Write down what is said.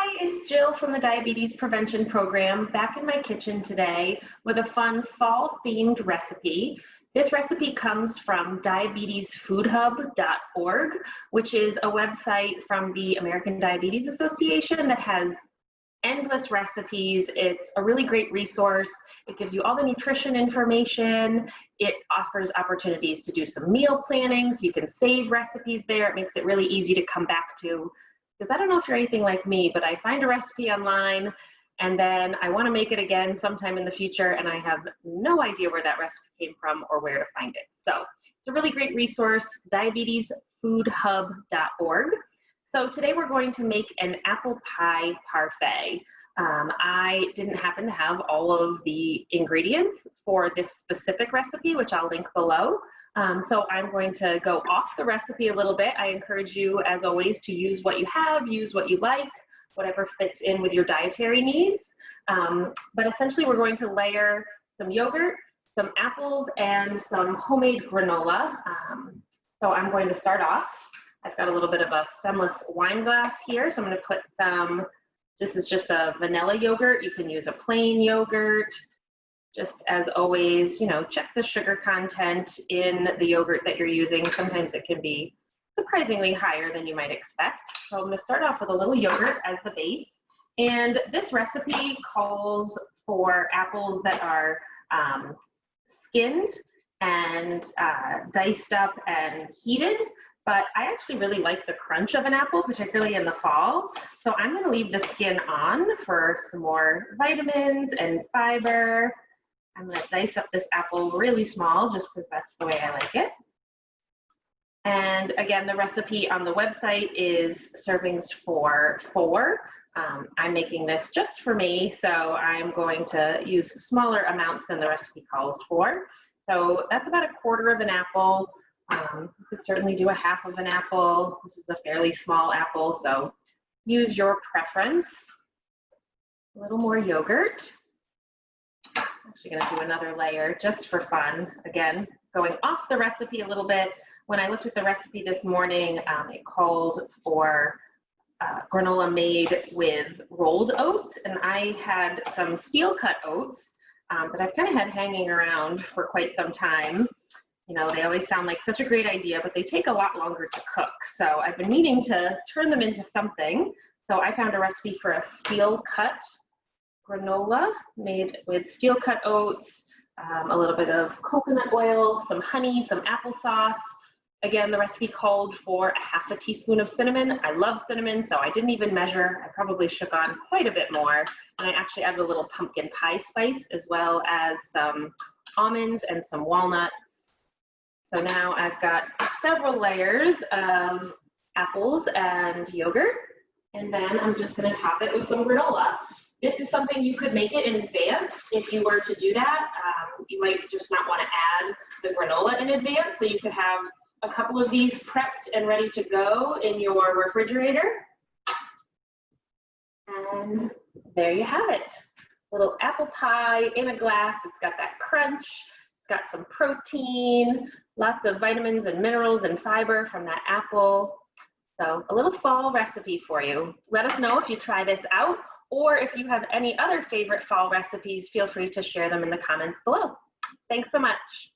Hi, it's Jill from the Diabetes Prevention Program, back in my kitchen today with a fun fall-themed recipe. This recipe comes from diabetesfoodhub.org, which is a website from the American Diabetes Association that has endless recipes. It's a really great resource. It gives you all the nutrition information. It offers opportunities to do some meal planning, so you can save recipes there. It makes it really easy to come back to. Because I don't know if you're anything like me, but I find a recipe online and then I want to make it again sometime in the future and I have no idea where that recipe came from or where to find it. So it's a really great resource, diabetesfoodhub.org. So today we're going to make an apple pie parfait. I didn't happen to have all of the ingredients for this specific recipe, which I'll link below. So I'm going to go off the recipe a little bit. I encourage you, as always, to use what you have, use what you like, whatever fits in with your dietary needs. But essentially, we're going to layer some yogurt, some apples, and some homemade granola. So I'm going to start off. I've got a little bit of a stemless wine glass here, so I'm going to put some, this is just a vanilla yogurt. You can use a plain yogurt. Just as always, you know, check the sugar content in the yogurt that you're using. Sometimes it can be surprisingly higher than you might expect. So I'm going to start off with a little yogurt as the base. And this recipe calls for apples that are skinned and diced up and heated. But I actually really like the crunch of an apple, particularly in the fall. So I'm going to leave the skin on for some more vitamins and fiber. I'm going to dice up this apple really small just because that's the way I like it. And again, the recipe on the website is servings for 4. I'm making this just for me, so I'm going to use smaller amounts than the recipe calls for. So that's about 1/4 of an apple. You could certainly do 1/2 of an apple. This is a fairly small apple, so use your preference. A little more yogurt. Actually going to do another layer just for fun. Again, going off the recipe a little bit. When I looked at the recipe this morning, it called for granola made with rolled oats, and I had some steel cut oats that I've kind of had hanging around for quite some time. You know, they always sound like such a great idea, but they take a lot longer to cook. So I've been needing to turn them into something. So I found a recipe for a steel cut granola made with steel cut oats, a little bit of coconut oil, some honey, some applesauce. Again, the recipe called for 1/2 teaspoon of cinnamon. I love cinnamon, so I didn't even measure. I probably shook on quite a bit more. And I actually added a little pumpkin pie spice as well as some almonds and some walnuts. So now I've got several layers of apples and yogurt. And then I'm just going to top it with some granola. This is something you could make it in advance if you were to do that. You might just not want to add the granola in advance, so you could have a couple of these prepped and ready to go in your refrigerator. And there you have it. Little apple pie in a glass. It's got that crunch. It's got some protein, lots of vitamins and minerals and fiber from that apple. So a little fall recipe for you. Let us know if you try this out, or if you have any other favorite fall recipes, feel free to share them in the comments below. Thanks so much.